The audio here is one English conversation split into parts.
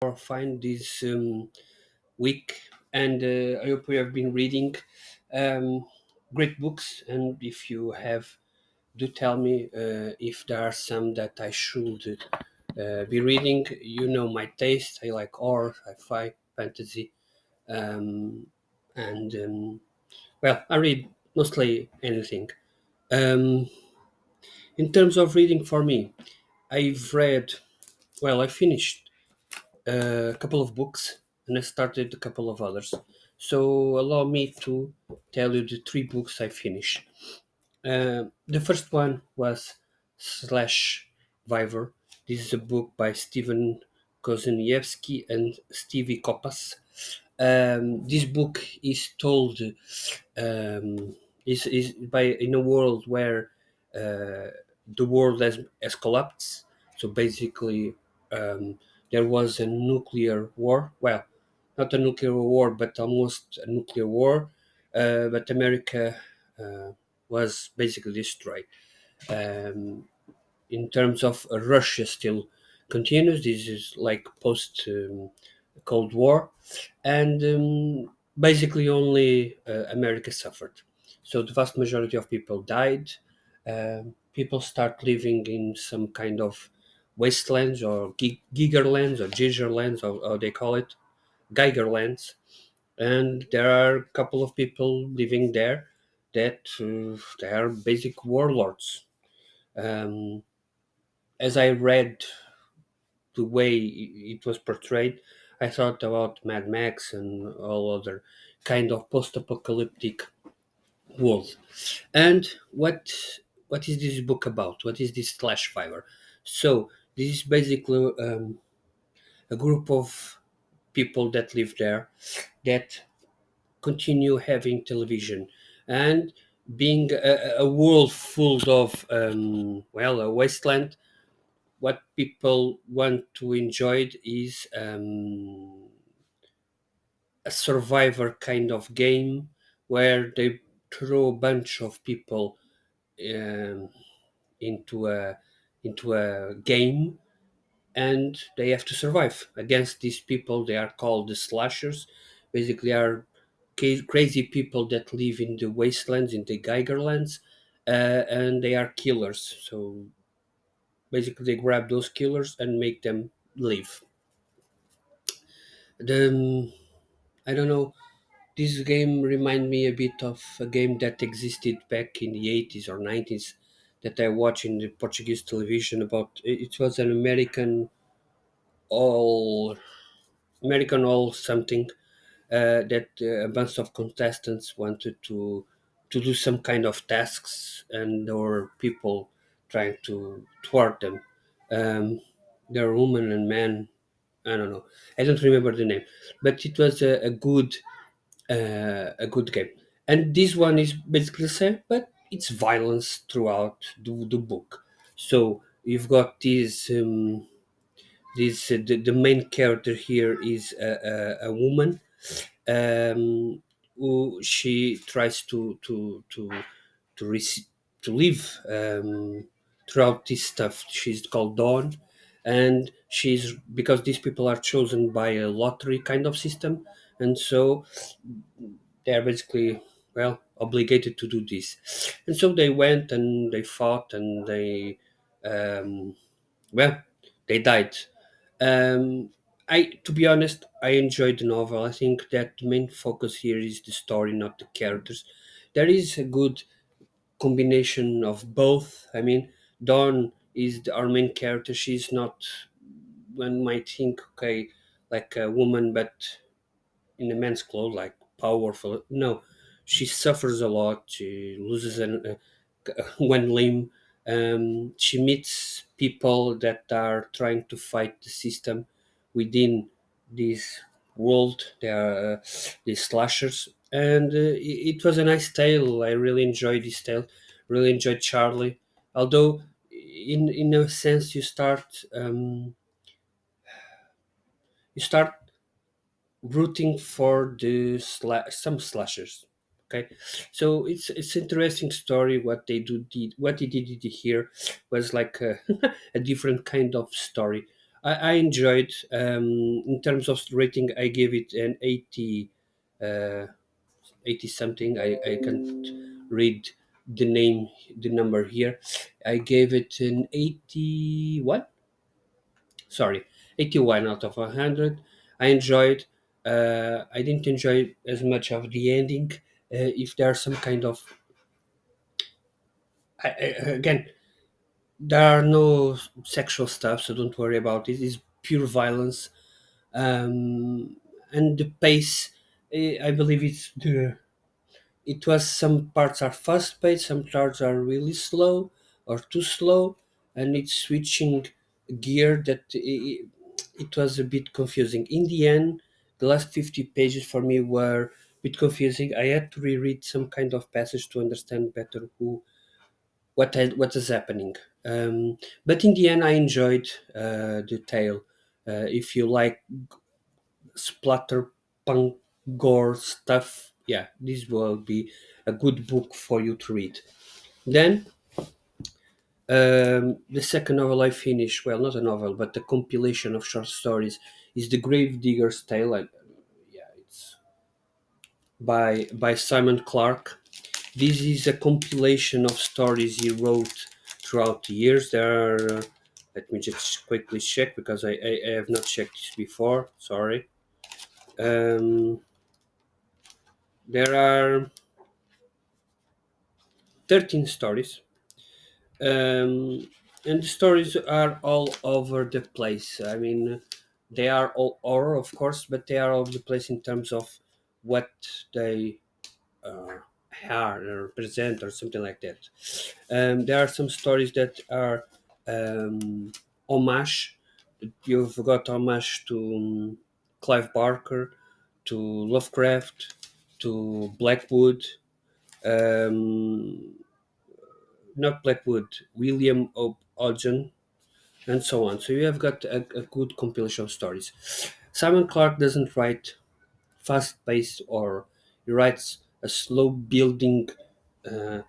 or find this week, and I hope you have been reading um, great books. And if you have, do tell me if there are some that I should be reading. You know my taste. I like horror, sci-fi, fantasy, um, and well, I read mostly anything. Um, in terms of reading, for me, I've read. Well, I finished a couple of books and I started a couple of others. So allow me to tell you the three books I finished. The first one was Slashvivor. This is a book by Stephen Kozeniewski and Stevie Koppas. This book is told is by in a world where the world has collapsed. So basically, um, there was a nuclear war. Well, not a nuclear war, but almost a nuclear war. But America was basically destroyed. Um, in terms of Russia, still continues. This is like post Cold War, and basically only America suffered. So the vast majority of people died. People start living in some kind of wastelands or gigerlands or gigerlands, or how they call it, Geigerlands, and there are a couple of people living there that they are basic warlords. Um, as I read the way it was portrayed, I thought about Mad Max and all other kind of post-apocalyptic world. And what is this book about? What is this Slashvivor? So this is basically a group of people that live there that continue having television and being a world full of well, a wasteland. What people want to enjoy is a survivor kind of game where they throw a bunch of people um, into a game, and they have to survive against these people. They are called the slashers. Basically, are crazy people that live in the wastelands, in the Geigerlands, and they are killers. So basically, they grab those killers and make them live. The I don't know. This game remind me a bit of a game that existed back in the 80s or 90s that I watched in the Portuguese television about. It was an all American all something that a bunch of contestants wanted to do some kind of tasks, and there were people trying to thwart them. Um, there were women and men. I don't know. I don't remember the name, but it was a good game. And this one is basically the same, but it's violence throughout the book. So you've got the main character here is a woman who she tries to rec- to live throughout this stuff. She's called Dawn, and she's because these people are chosen by a lottery kind of system, and so they are basically, well, obligated to do this. And so they went and they fought and they um, well, they died. um, to be honest, I enjoyed the novel. I think that the main focus here is the story, not the characters. There is a good combination of both. I mean, Dawn is our main character. She's not, one might think, okay, like a woman, but in a man's clothes, like powerful. No, she suffers a lot. She loses one limb. She meets people that are trying to fight the system within this world. They are these slashers, and it was a nice tale. I really enjoyed this tale. Really enjoyed Charlie. Although, in a sense, you start rooting for some slashers. Okay, so it's interesting story. What they did here was like a, a different kind of story. I enjoyed. In terms of rating, I gave it an 80, uh, 80 something. I can't read the number here. I gave it an 81. Sorry, 81 out of 100. I enjoyed. I didn't enjoy as much of the ending. If there are some kind of, again, there are no sexual stuff, so don't worry about it. It's pure violence, and the pace. I believe it was some parts are fast paced, some parts are really slow or too slow, and it's switching gear that it was a bit confusing. In the end, the last 50 pages for me were a bit confusing. I had to reread some kind of passage to understand better what is happening. But in the end, I enjoyed the tale. If you like splatter punk gore stuff, yeah, this will be a good book for you to read. Then the second novel I finished, well, not a novel, but a compilation of short stories, is The Gravedigger's Tale. Yeah, it's by Simon Clark. This is a compilation of stories he wrote throughout the years. There are, let me just quickly check because I have not checked this before. Sorry. Um, there are 13 stories, and the stories are all over the place. I mean, they are all horror, of course, but they are all over the place in terms of what they uh, are or represent or something like that. There are some stories that are homage. You've got homage to Clive Barker, to Lovecraft, to Blackwood. Um, Not Blackwood, William Ogden, and so on. So you have got a good compilation of stories. Simon Clark doesn't write fast paced or he writes a slow building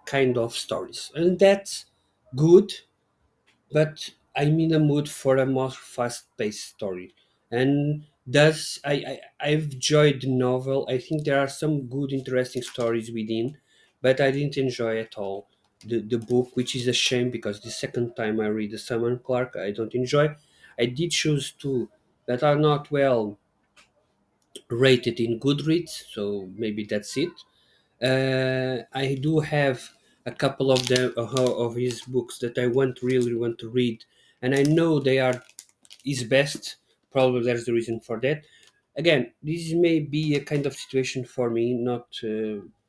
kind of stories, and that's good, but I'm in a mood for a more fast-paced story. And thus, I've enjoyed the novel. I think there are some good, interesting stories within, but I didn't enjoy at all the book, which is a shame because the second time I read the Simon Clark, I don't enjoy. I did choose two that are not well rated in Goodreads, so maybe that's it. I do have a couple of them of his books that I really want to read, and I know they are his best. Probably there's the reason for that. Again, this may be a kind of situation for me. Not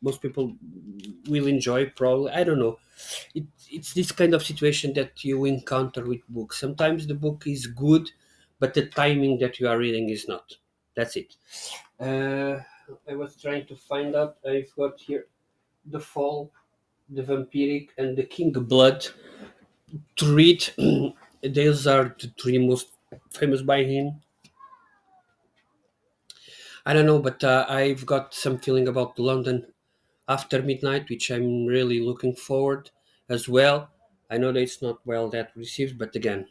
most people will enjoy. Probably I don't know. It's this kind of situation that you encounter with books. Sometimes the book is good, but the timing that you are reading is not. That's it. Uh, I was trying to find out. I've got here The Fall, The Vampiric, and The King of Blood to read. Those are the three most famous by him. I don't know, but I've got some feeling about London After Midnight, which I'm really looking forward as well. I know that it's not well that received, but again,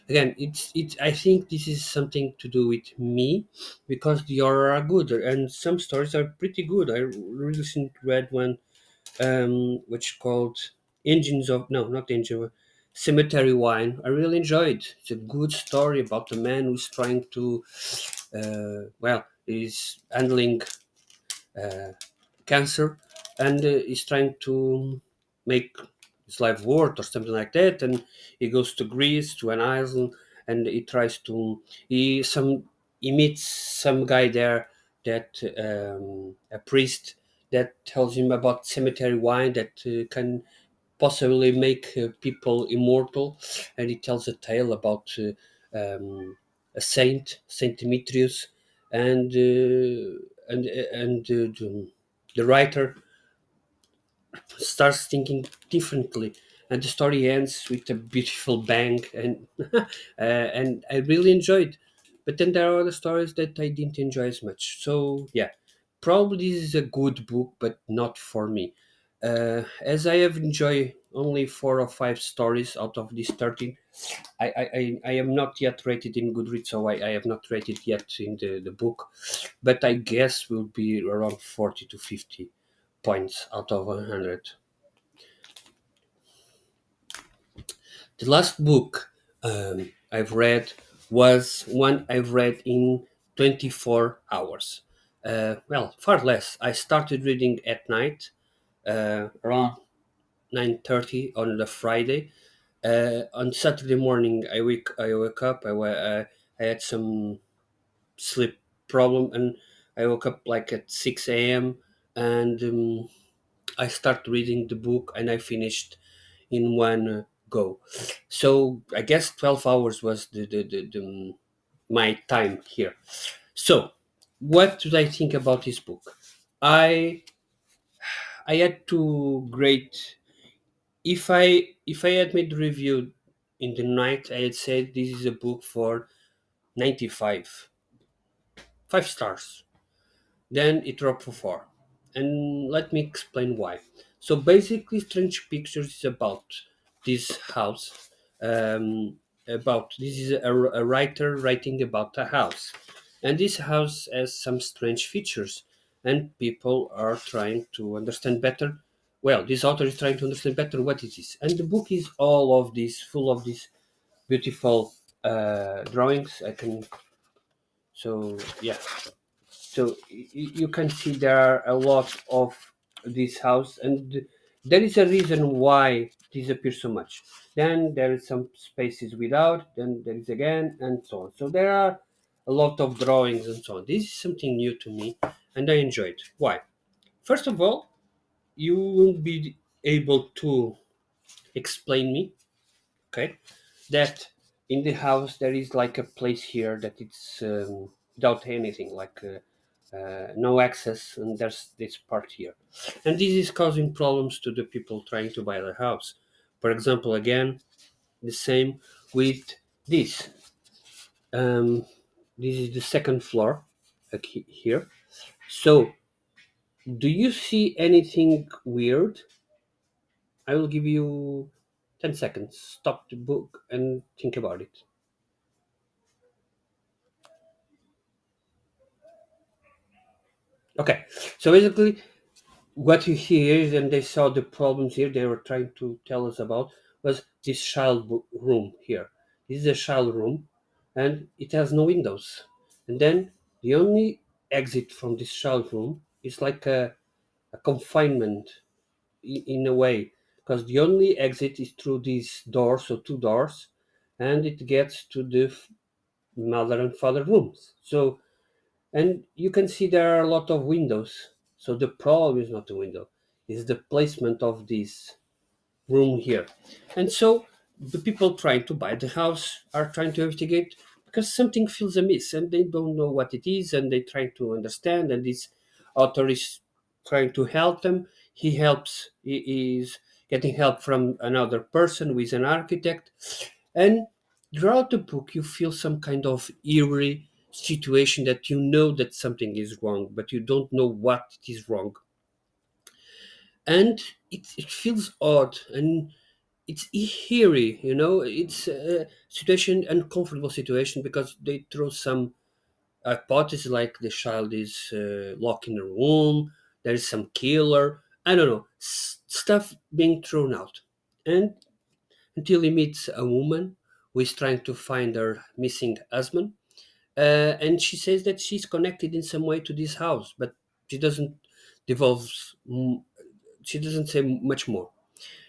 it's. I think this is something to do with me because the horror are good and some stories are pretty good. I recently read one which called Engines of no, not Engine, Cemetery Wine. I really enjoyed. It's a good story about a man who's trying to, he's handling uh, cancer, and he's trying to make his life worth or something like that. And he goes to Greece to an island, and he tries to he meets some guy there that a priest that tells him about cemetery wine that can possibly make people immortal, and he tells a tale about a Saint Demetrius, and the writer starts thinking differently, and the story ends with a beautiful bang, and I really enjoyed. But then there are other stories that I didn't enjoy as much. So yeah, probably this is a good book, but not for me. As I have enjoyed only 4 or 5 stories out of these 13. I am not yet rated in Goodreads, so I have not rated yet in the book, but I guess will be around 40 to 50 points out of 100. The last book I've read was one I've read in 24 hours. Well, far less. I started reading at night, around 9:30 on the Friday. On Saturday morning, I woke up. I had some sleep problem, and I woke up like at 6 a.m. and I started reading the book, and I finished in one go. So I guess 12 hours was my time here. So what do I think about this book? I I had to grade. If I had made the review in the night, I had said this is a book for 95, 5 stars. Then it dropped for 4. And let me explain why. So basically, Strange Pictures is about this house. About this is a writer writing about a house, and this house has some strange features, and people are trying to understand better. Well, this author is trying to understand better what it is, and the book is all of this, full of these beautiful drawings. I can so yeah, so you can see there are a lot of this house, and there is a reason why this appears so much. Then there is some spaces without, then there is again, and so on. So there are a lot of drawings and so on. This is something new to me, and I enjoy it. Why? First of all, you will be able to explain me, okay, that in the house there is like a place here that it's without anything, like no access, and there's this part here, and this is causing problems to the people trying to buy the house. For example, again, the same with this. um, this is the second floor, like here. So do you see anything weird? I will give you 10 seconds. Stop the book and think about it. Okay, so basically, what you hear is, and they saw the problems here they were trying to tell us about, was this room here. This is a child room, and it has no windows. And then the only exit from this child room is like a confinement in a way, because the only exit is through these doors, so two doors, and it gets to the mother and father rooms. So, and you can see there are a lot of windows. So the problem is not the window, is the placement of this room here. And so the people trying to buy the house are trying to investigate because something feels amiss and they don't know what it is, and they try to understand, and this author is trying to help them. He is getting help from another person who is an architect, and throughout the book you feel some kind of eerie situation that you know that something is wrong, but you don't know what is wrong. And it feels odd, and it's eerie, it's a situation, uncomfortable situation, because they throw some hypothesis like the child is locked in a room, there is some killer, I don't know, stuff being thrown out. And until he meets a woman who is trying to find her missing husband, and she says that she's connected in some way to this house, but she doesn't devolves she doesn't say much more.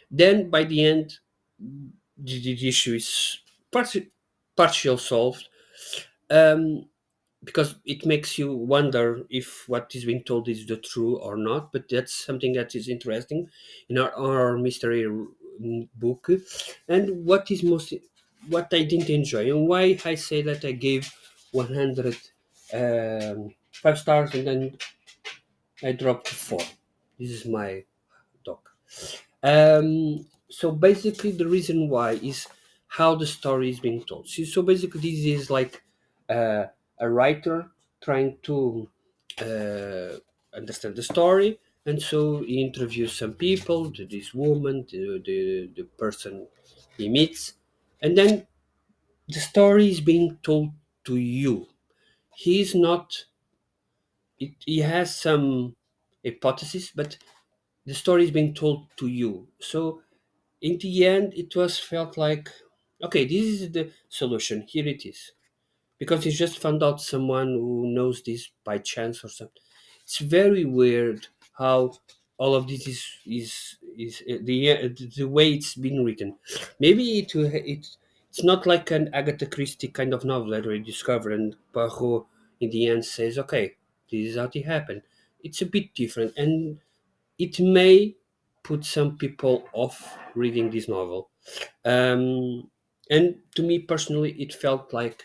Then by the end, the issue is partial solved, um, because it makes you wonder if what is being told is the true or not. But that's something that is interesting in our mystery book. And what I didn't enjoy, and why I say that I gave 100 5 stars, and then I dropped 4. This is my talk. So basically, the reason why is how the story is being told. So basically, this is like a writer trying to uh, understand the story, And so he interviews some people, this woman, the person he meets, and then the story is being told to you. He's not, he has some hypothesis, but the story is being told to you. So in the end, it was felt like, okay, this is the solution. Here it is, because he just found out someone who knows this by chance or something. It's very weird how all of this is the way it's been written. Maybe it's not like an Agatha Christie kind of novel that we discover and Poirot in the end says, okay, this is how it happened. It's a bit different, and it may put some people off reading this novel. Um, and to me personally, it felt like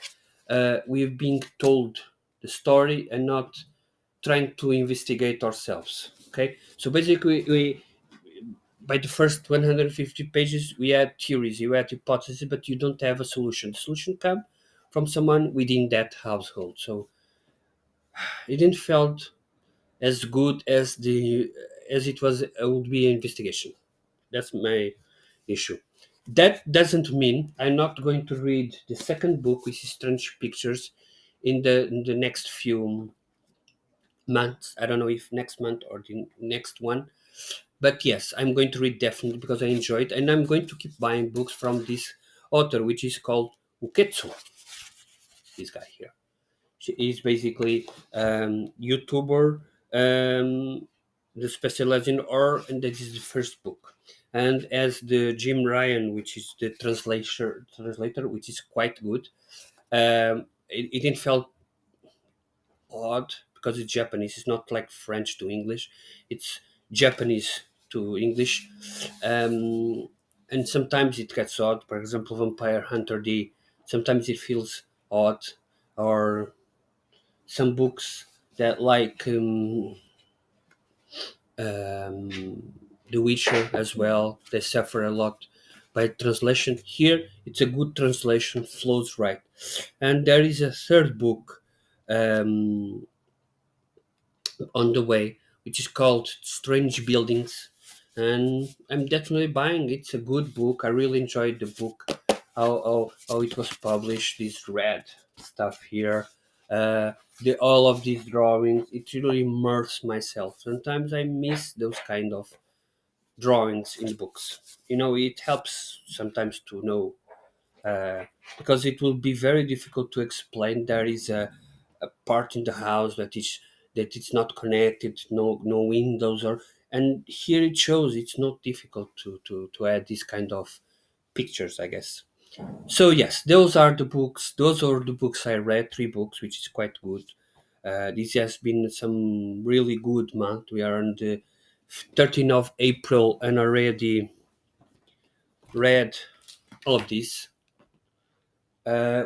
we've been told the story and not trying to investigate ourselves. Okay, so basically, we by the first 150 pages, we had theories, you had hypotheses, but you don't have a solution. The solution come from someone within that household. So it didn't felt as good as it was would be an investigation. That's my issue. That doesn't mean I'm not going to read the second book, which is Strange Pictures, in the next few months. I don't know if next month or the next one, but yes, I'm going to read definitely because I enjoy it, and I'm going to keep buying books from this author, which is called Uketsu. This guy here. She is basically YouTuber, the specialized in horror, and that is the first book. And as the Jim Ryan, which is the translator, which is quite good. It didn't felt odd because it's Japanese. It's not like French to English. It's Japanese to English, um, and sometimes it gets odd. For example, Vampire Hunter D. Sometimes it feels odd, or some books that like The Witcher as well. They suffer a lot by translation. Here, it's a good translation, flows right. And there is a third book um, on the way, which is called Strange Buildings. And I'm definitely buying it. It's a good book. I really enjoyed the book, how it was published, this red stuff here. Uh, all of these drawings, it really immersed myself. Sometimes I miss those kind of drawings in books. It helps sometimes to know, uh, because it will be very difficult to explain. There is a part in the house that it's not connected, no windows, and here it shows it's not difficult to add this kind of pictures, I guess. So yes, those are the books I read, three books, which is quite good. This has been some really good month. We are on the 13th of April and already read all of this,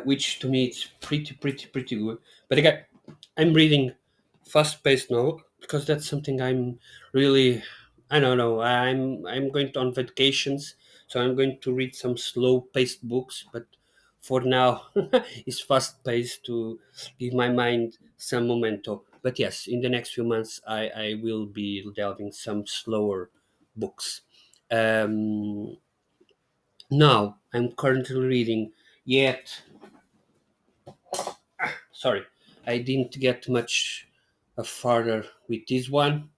which to me it's pretty good. But again, I'm reading fast-paced novel because that's something I'm really, I don't know. I'm going on vacations, so I'm going to read some slow-paced books. But for now, it's fast-paced to give my mind some momento. But yes, in the next few months, I will be delving some slower books. Um, Now I'm currently reading yet. Sorry, I didn't get much farther with this one,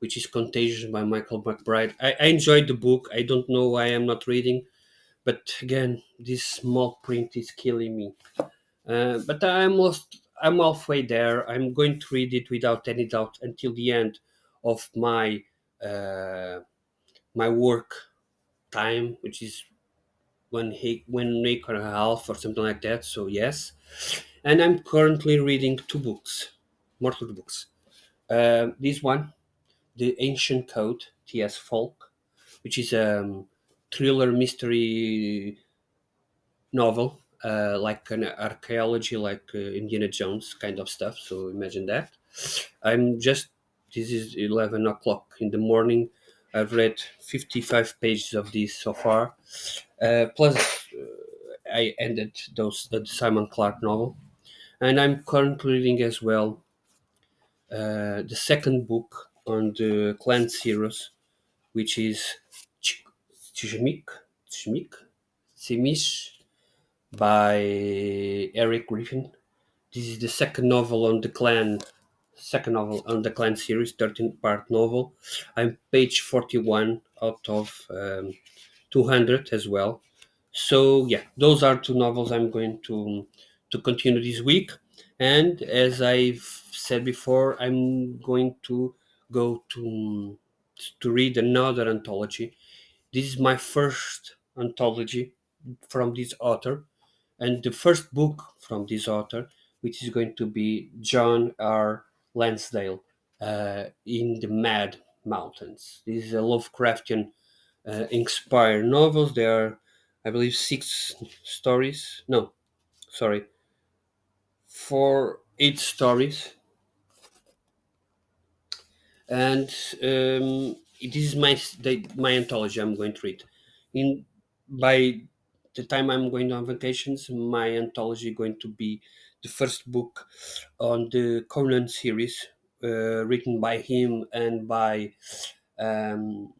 which is Contagion by Michael McBride. I enjoyed the book. I don't know why I'm not reading, but again, this small print is killing me. But I'm halfway there. I'm going to read it without any doubt until the end of uh, my work time, which is one week and a half or something like that. So yes, and I'm currently reading two books, more two books. This one, The Ancient Code, T.S. Falk, which is a thriller mystery novel, like an archaeology, like Indiana Jones kind of stuff. So imagine that. This is 11 o'clock in the morning. I've read 55 pages of this so far. Plus, I ended the Simon Clark novel. And I'm currently reading as well the second book. on the clan series, which is Ch- Chimik, Chimik, Simish by Eric Griffin. This is the second novel on the Clan series, 13-part novel. I'm page 41 out of 200 as well. So yeah, those are two novels I'm going to continue this week. And as I've said before, I'm going to go to read another anthology. This is my first anthology from this author, and the first book from this author, which is going to be John R. Lansdale, in the Mad Mountains. This is a Lovecraftian inspired novels. There are, I believe, six stories. No, sorry, four, eight stories, and it is my anthology I'm going to read. In by the time I'm going on vacations, my anthology going to be the first book on the Conan series, written by him and by um,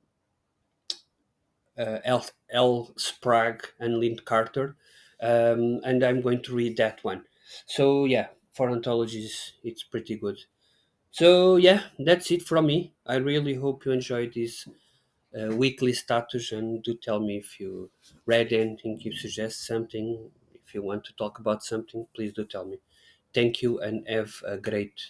L. Sprague and Lynn Carter, and I'm going to read that one. So yeah, for anthologies, it's pretty good. So yeah, that's it from me. I really hope you enjoyed this weekly status, and do tell me if you read anything, if you suggest something, if you want to talk about something, please do tell me. Thank you and have a great